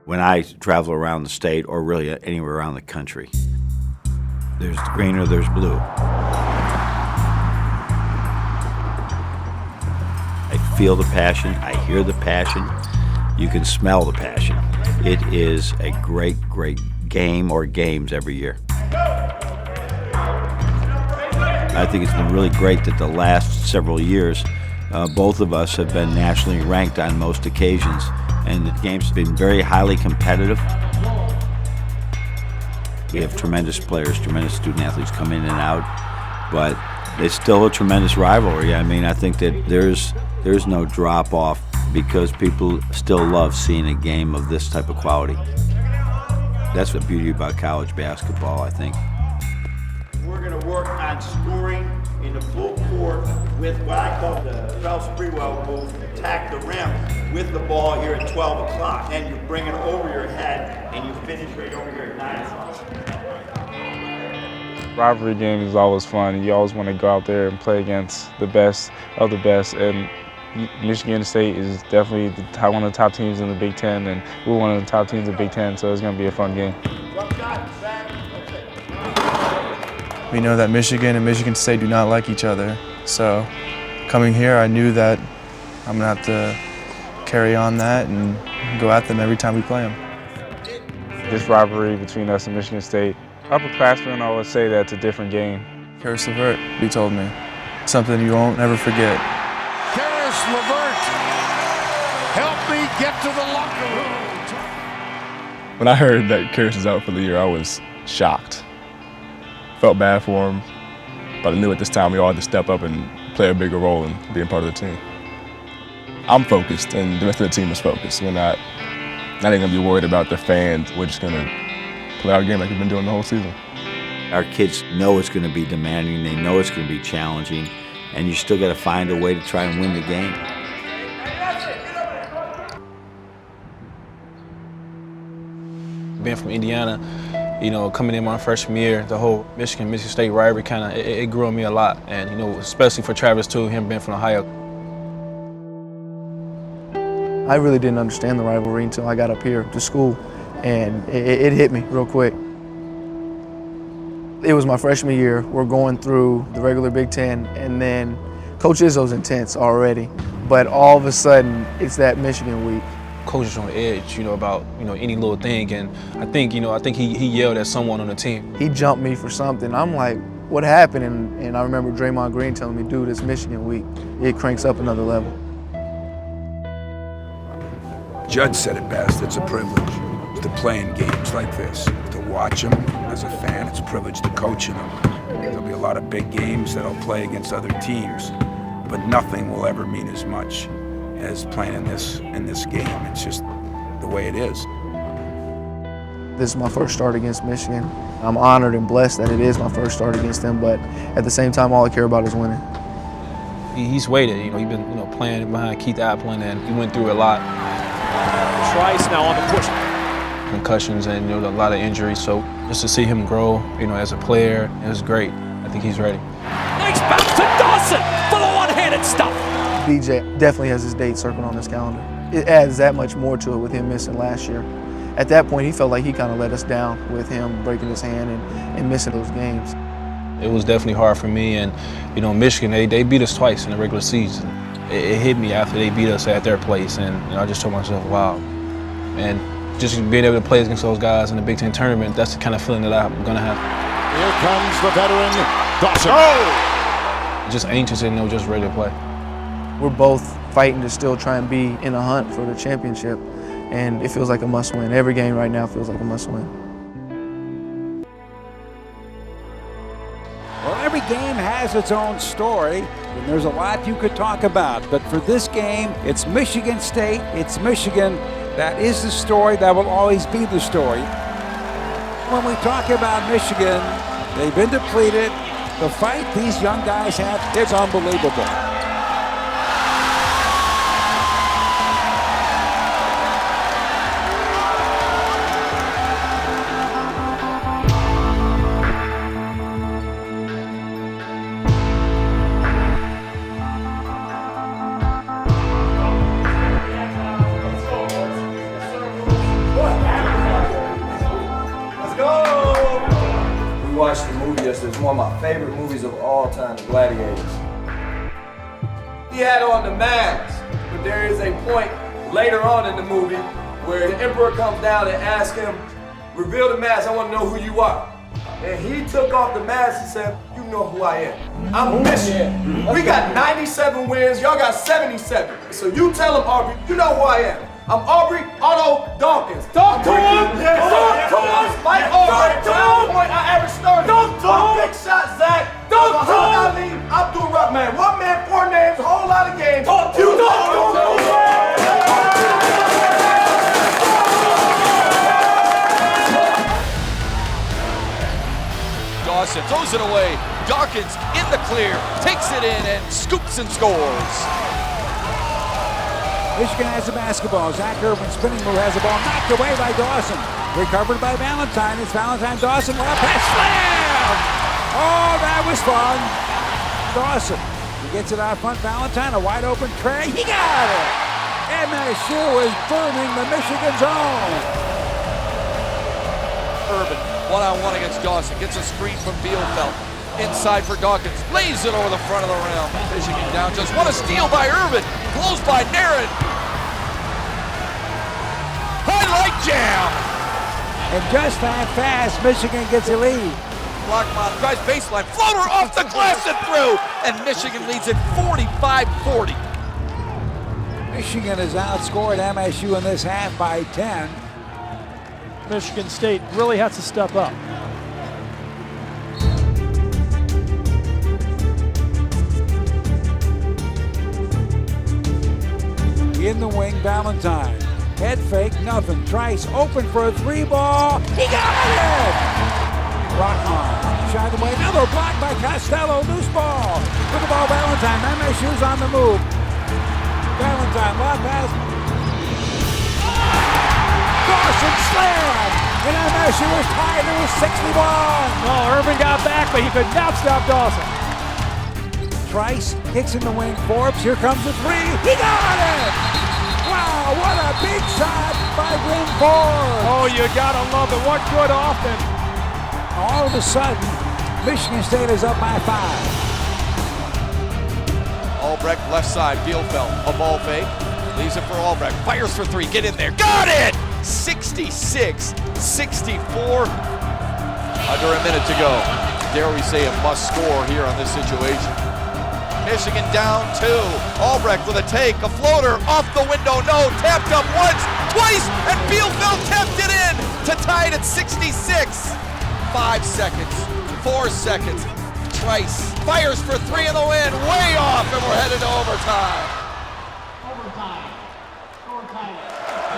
when I travel around the state or really anywhere around the country. There's green or there's blue. I feel the passion, I hear the passion, you can smell the passion. It is a great, great game or games every year. I think it's been really great that the last several years, both of us have been nationally ranked on most occasions, and the game's been very highly competitive. We have tremendous players, tremendous student athletes come in and out, but it's still a tremendous rivalry. I mean, I think that there's no drop off because people still love seeing a game of this type of quality. That's the beauty about college basketball, I think. We're going to work on scoring in the full court with what I call the Phelps-Sprewell move, attack the rim with the ball here at 12 o'clock. And you bring it over your head and you finish right over here at 9 o'clock. Rivalry games is always fun. You always want to go out there and play against the best of the best. And Michigan State is definitely one of the top teams in the Big Ten, and we're one of the top teams in the Big Ten, so it's going to be a fun game. We know that Michigan and Michigan State do not like each other, so coming here I knew that I'm going to have to carry on that and go at them every time we play them. This rivalry between us and Michigan State, upperclassmen always say that it's a different game. Karis LeVert, he told me, something you won't ever forget. Karis LeVert, help me get to the locker room. When I heard that Karis is out for the year, I was shocked. Felt bad for him, but I knew at this time we all had to step up and play a bigger role in being part of the team. I'm focused, and the rest of the team is focused. We're not even gonna be worried about the fans. We're just gonna play our game like we've been doing the whole season. Our kids know it's going to be demanding, they know it's going to be challenging, and you still got to find a way to try and win the game. Being from Indiana, you know, coming in my freshman year, the whole Michigan State rivalry it grew on me a lot. And, you know, especially for Travis too, him being from Ohio. I really didn't understand the rivalry until I got up here to school, and it hit me real quick. It was my freshman year. We're going through the regular Big Ten, and then Coach Izzo's intense already, but all of a sudden it's that Michigan week. Coach is on the edge, you know, about, you know, any little thing, and I think he yelled at someone on the team. He jumped me for something. I'm like, what happened? And I remember Draymond Green telling me, dude, it's Michigan week. It cranks up another level. Judd said it best, it's a privilege to play in games like this. To watch them as a fan, it's a privilege to coach in them. There'll be a lot of big games that I'll play against other teams, but nothing will ever mean as much as playing in this game. It's just the way it is. This is my first start against Michigan. I'm honored and blessed that it is my first start against them, but at the same time, all I care about is winning. He's waited, you know, he's been, you know, playing behind Keith Applin, and he went through a lot. Trice now on the push. Concussions and, you know, a lot of injuries, so just to see him grow, you know, as a player, it was great. I think he's ready. Nice bounce to Dawson for the one-handed stuff. BJ definitely has his date circled on his calendar. It adds that much more to it with him missing last year. At that point, he felt like he kind of let us down with him breaking his hand and missing those games. It was definitely hard for me, and, you know, Michigan, they beat us twice in the regular season. It hit me after they beat us at their place, and, you know, I just told myself, wow. And just being able to play against those guys in the Big Ten tournament, that's the kind of feeling that I'm going to have. Here comes the veteran, Dawson. Oh! Just anxious and, you know, just ready to play. We're both fighting to still try and be in a hunt for the championship, and it feels like a must-win. Every game right now feels like a must-win. Well, every game has its own story, and there's a lot you could talk about. But for this game, it's Michigan State, it's Michigan. That is the story, that will always be the story. When we talk about Michigan, they've been depleted. The fight these young guys have is unbelievable. watched the movie yesterday. It's one of my favorite movies of all time, The Gladiators. He had on the mask, but there is a point later on in the movie where the emperor comes down and asks him, reveal the mask, I want to know who you are. And he took off the mask and said, you know who I am. I'm Michigan. We got 97 wins, y'all got 77. So you tell him, Aubrey, you know who I am. I'm Aubrey Otto Dawkins. Talk to him! Talk to him! Like Aubrey, the point I ever started. Talk to him! Big shot, Zach. Talk to him! Abdul Rahman. One man, 4 names, a whole lot of games. Talk to him! Dawson throws it away. Dawkins in the clear, takes it in and scoops and scores. Michigan has the basketball. Zach Urban spinning move has the ball knocked away by Dawson. Recovered by Valentine. It's Valentine Dawson. Left pass slam! Oh, that was fun. Dawson. He gets it out front. Valentine, a wide open tray. He got it! MSU is burning the Michigan zone. Urban, one-on-one against Dawson. Gets a screen from Bielfeldt. Inside for Dawkins. Lays it over the front of the rim. Michigan down just one. A steal by Urban. Close by Naren. Highlight jam. And just that fast, Michigan gets a lead. Blockmont drives baseline. Floater off the glass and through. And Michigan leads it 45-40. Michigan has outscored MSU in this half by 10. Michigan State really has to step up. In the wing, Valentine. Head fake, nothing. Trice open for a 3-ball. He got it! Rockmont shot away. Another block by Costello. Loose ball. With the ball, Valentine. MSU's on the move. Valentine, lob pass. Dawson slam! And MSU was tied. It was 61. No, Urban got back, but he could not stop Dawson. Trice kicks in the wing. Forbes, here comes the 3. He got it! Wow, what a big shot by Bryn Forbes! Oh, you gotta love it. What good offense. All of a sudden, Michigan State is up by 5. Albrecht left side, Bielfeldt, a ball fake. Leaves it for Albrecht. Fires for 3. Get in there. Got it! 66-64. Under a minute to go. Dare we say a must score here on this situation. Michigan down 2. Albrecht with a take, a floater off the window. No, tapped up once, twice, and Bielfeldt tapped it in to tie it at 66. 5 seconds, 4 seconds. Trice fires for 3 in the wind, way off, and we're headed to overtime.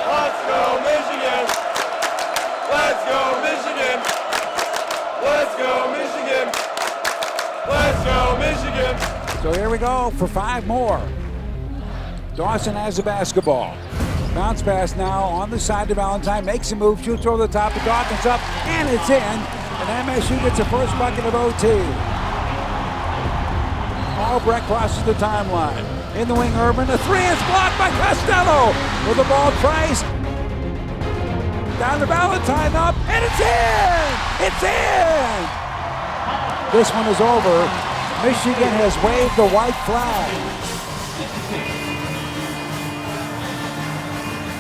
Let's go, Michigan! Let's go, Michigan! Let's go, Michigan! Let's go, Michigan! So here we go for 5 more. Dawson has the basketball. Bounce pass now on the side to Valentine. Makes a move, shoots over the top of Dawkins up, and it's in. And MSU gets the first bucket of OT. Albrecht crosses the timeline. In the wing, Urban. The 3 is blocked by Costello. With the ball, Trice. Down to Valentine up, and it's in! It's in! This one is over. Michigan has waved the white flag.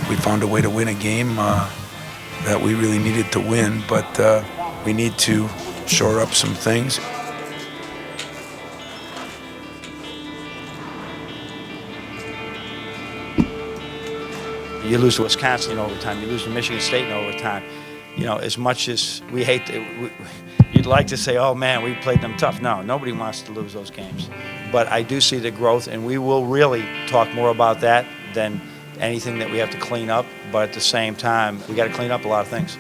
We found a way to win a game that we really needed to win, but we need to shore up some things. You lose to Wisconsin in overtime. You lose to Michigan State in overtime. You know, as much as we hate it, you'd like to say, oh, man, we played them tough. No, nobody wants to lose those games. But I do see the growth, and we will really talk more about that than anything that we have to clean up. But at the same time, we got to clean up a lot of things.